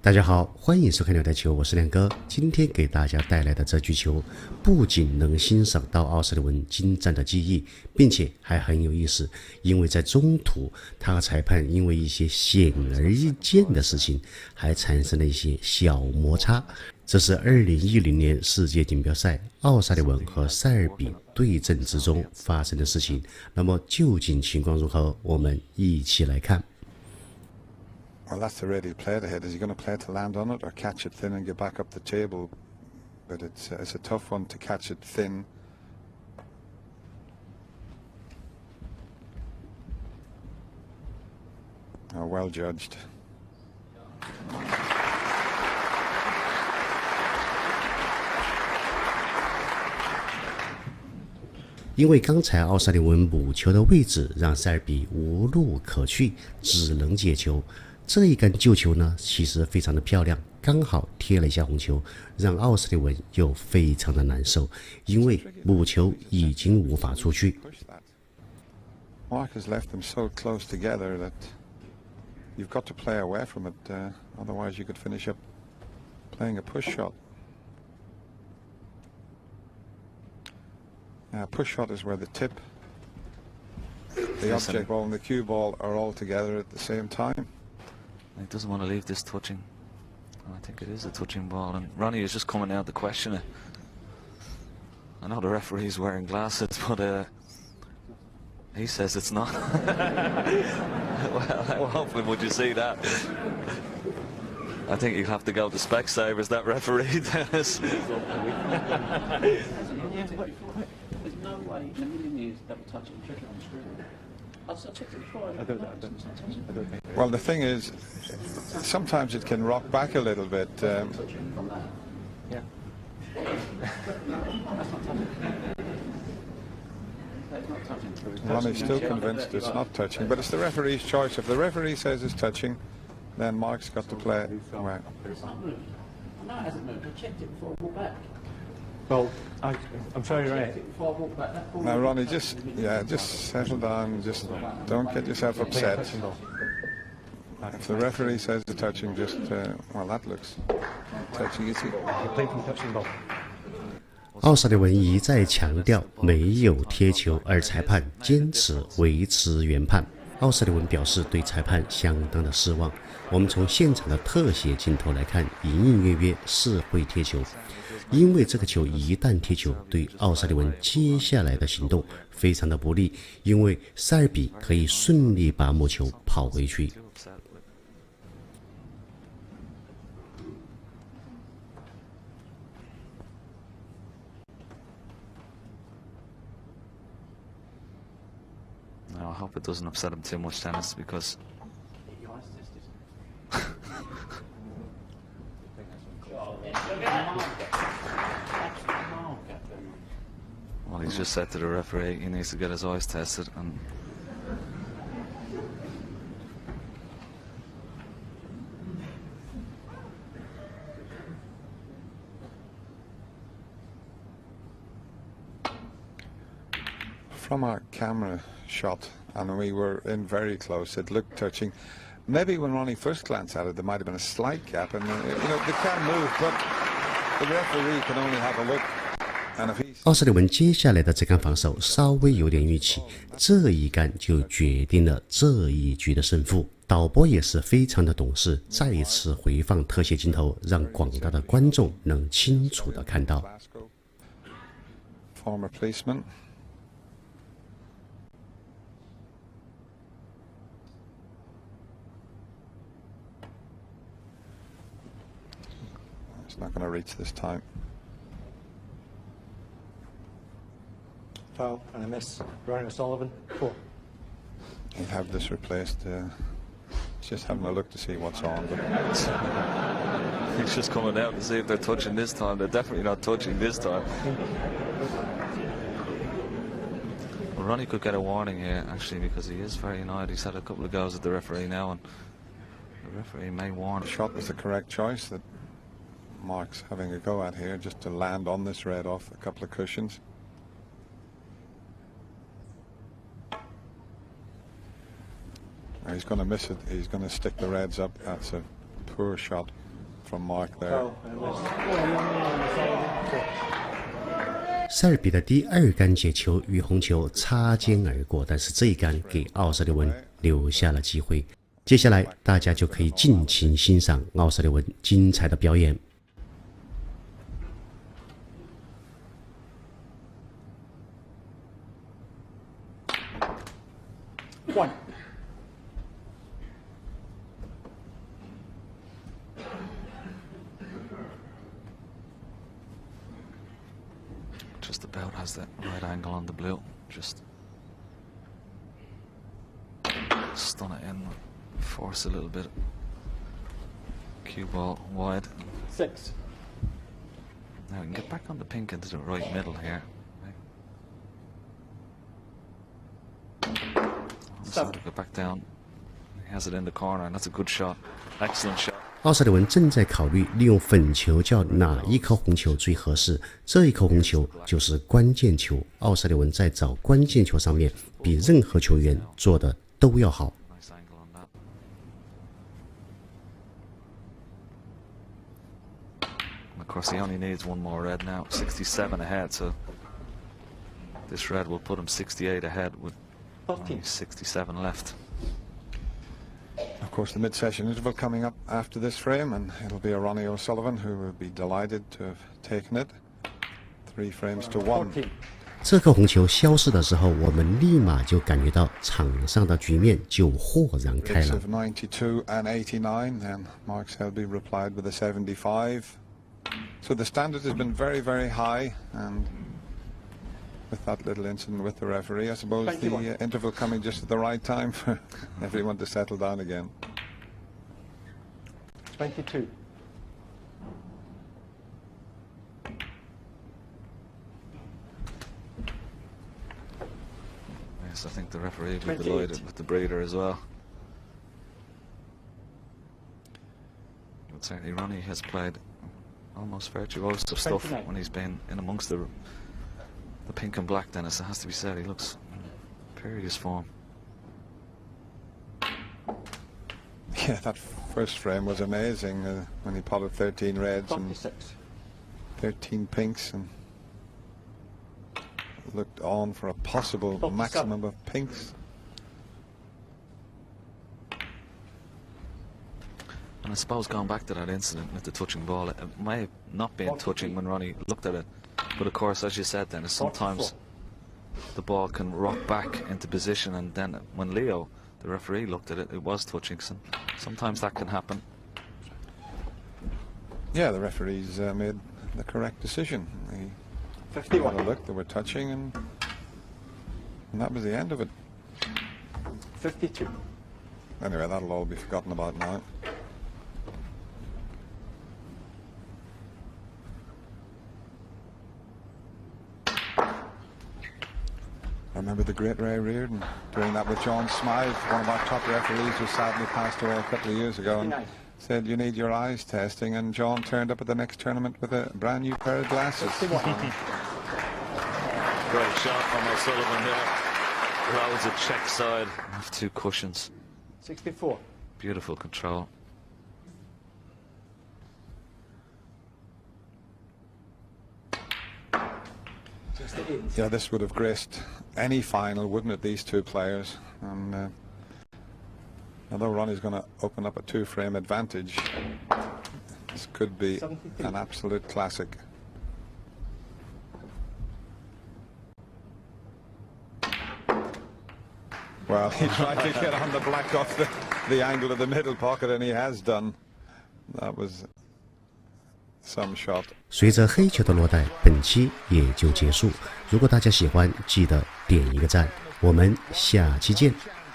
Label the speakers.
Speaker 1: 大家好，欢迎收看六台球，我是亮哥。今天给大家带来的这局球，不仅能欣赏到奥沙利文精湛的技艺，并且还很有意思，因为在中途，他和裁判因为一些显而易见的事情，还产生了一些小摩擦。这是2010年世界锦标赛奥沙利文和塞尔比对阵之中发生的事情。那么究竟情况如何？我们一起来看。
Speaker 2: Well, that's the ready play ahead. Is he going to play to land on it or catch it thin and get back up the table? But it's a tough one to catch it thin. Oh, well judged.
Speaker 1: 因为刚才奥沙利文母球的位置让塞尔比无路可去，只能接球。这一杆救球呢，其实非常的漂亮，刚好贴了一下红球，让奥沙利文又非常的难受，因为母球已经无法出去。
Speaker 2: Mark has left them so close together that you've got to play away from it, otherwise you could finish up playing a push shot. Push shot is where the tip, the object ball and the cue ball are all together at the same time.
Speaker 3: He doesn't want to leave this touching. I think it is a touching ball, and Ronnie is just coming out to question it. I know the referee's wearing glasses, but he says it's not. Well, hopefully would you see that? I think you'll have to go to Specsavers, that referee, Dennis.
Speaker 4: There's no way in a million years that will touch it and check it on the screen. I checked it before. I don't think.
Speaker 2: Well, the thing is, sometimes it can rock back a little bit.
Speaker 4: Yeah.
Speaker 2: Ronnie's still convinced it's not touching, but it's the referee's choice. If the referee says it's touching, then Mark's got to play it. Right.
Speaker 4: It's not moved. I know it hasn't moved. I checked it before I walked back.
Speaker 5: Well, I'm sorry, right.
Speaker 4: Before I walked back, that ball.
Speaker 2: Now, Ronnie, just settle down. Just don't get yourself upset. If the referee says it's touching, just well, that looks touching. You see?
Speaker 5: Play from touching ball.
Speaker 1: 奥沙利文一再强调没有贴球，而裁判坚持维持原判。奥沙利文表示对裁判相当的失望。我们从现场的特写镜头来看，隐隐约约是会贴球，因为这个球一旦贴球，对奥沙利文接下来的行动非常的不利，因为塞尔比可以顺利把母球跑回去。
Speaker 3: No, I hope it doesn't upset him too much, Dennis, because well, he's just said to the referee he needs to get his eyes tested, and
Speaker 2: From our camera shot, and we were in very close, it looked touching. Maybe when Ronnie first glanced at it, there might have been a slight gap, and they can move, but the referee can only have a look.
Speaker 1: 奥沙利文接下来的这杆防守稍微有点运气，这一杆就决定了这一局的胜负。导播也是非常的懂事，再一次回放特写镜头，让广大的观众能清楚的看到。
Speaker 2: Former policeman. It's not going to reach this time.
Speaker 5: Foul and a miss. Ronnie O'Sullivan, 4.
Speaker 2: He'll have this replaced. Just having a look to see what's on. But
Speaker 3: he's just coming out to see if they're touching this time. They're definitely not touching this time. Well, Ronnie could get a warning here, actually, because he is very annoyed. He's had a couple of goes at the referee now, and the referee may warn.
Speaker 2: The shot was the correct choice that Mark's having a go at here, just to land on this red off a couple of cushions. He's going to miss it. He's going to stick the reds up. That's a poor shot. from Mark there.
Speaker 5: Well, it was Sullivan, 4.
Speaker 1: 塞尔比的第二杆解球与红球擦肩而过，但是这一杆给奥沙利文留下了机会。接下来大家就可以尽情欣赏奥沙利文精彩的表演。
Speaker 5: 1.
Speaker 3: Just about has that right angle on the blue. Just stun it in, force a little bit. Cue ball wide.
Speaker 5: 6.
Speaker 3: Now we can get back on the pink into the right middle here. So to go back down. He has it in the corner, and that's a good shot. Excellent shot.
Speaker 1: 奥沙利文正在考虑利用粉球叫哪一颗红球最合适，这一颗红球就是关键球。奥沙利文在找关键球上面比任何球员做的都要好。
Speaker 3: Nice angle on that. Of course, he only needs one more red now. 67 ahead, so this red will put him 68 ahead with only 67 left.
Speaker 2: Of course, the mid-session interval coming up after this frame, and it'll be a Ronnie O'Sullivan who will be delighted to have taken it. 3 frames to 1.
Speaker 5: 14.
Speaker 1: 这颗红球消失的时候，我们立马就感觉到场上的局面就豁然开
Speaker 2: It's
Speaker 1: 朗。
Speaker 2: of 92 and 89, then Mark Selby replied with a 75. So the standard has been very, very high, and with that little incident with the referee, I suppose the interval coming just at the right time for everyone to settle down again.
Speaker 5: 22.
Speaker 3: Yes, I think the referee will be
Speaker 5: 28.
Speaker 3: delighted with the breeder as well. But certainly Ronnie has played almost virtuoso stuff
Speaker 5: 29.
Speaker 3: when he's been in amongst the pink and black, Dennis. It has to be said, he looks in imperious form.
Speaker 2: Yeah, that first frame was amazing when he potted 13 reds and
Speaker 5: 36.
Speaker 2: 13 pinks and looked on for a possible
Speaker 5: 47.
Speaker 2: maximum of pinks.
Speaker 3: And I suppose going back to that incident with the touching ball, it may have not been touching when Ronnie looked at it. But of course, as you said, Dennis, sometimes
Speaker 5: 44.
Speaker 3: the ball can rock back into position, and then when Leo, the referee, looked at it, it was touching. So sometimes that can happen.
Speaker 2: Yeah, the referees made the correct decision. He had
Speaker 5: 51.
Speaker 2: a look, they were touching, and that was the end of it.
Speaker 5: 52.
Speaker 2: Anyway, that'll all be forgotten about now. I remember the great Ray Reardon doing that with John Smythe, one of our top referees who sadly passed away a couple of years ago, and
Speaker 5: 59.
Speaker 2: said you need your eyes testing, and John turned up at the next tournament with a brand new pair of glasses.
Speaker 5: 61.
Speaker 3: Great shot from O'Sullivan there. Loads of check side with 2 cushions.
Speaker 5: 64.
Speaker 3: Beautiful control.
Speaker 2: Yeah, this would have graced any final, wouldn't it, these 2 players? And although Ronnie's going to open up a 2-frame advantage, this could be
Speaker 5: 73.
Speaker 2: an absolute classic. Well, he tried to get on the black off the angle of the middle pocket, and he has done. That was some shot.
Speaker 1: 随着黑球的落袋，本期也就结束。如果大家喜欢，记得点一个赞。我们下期见。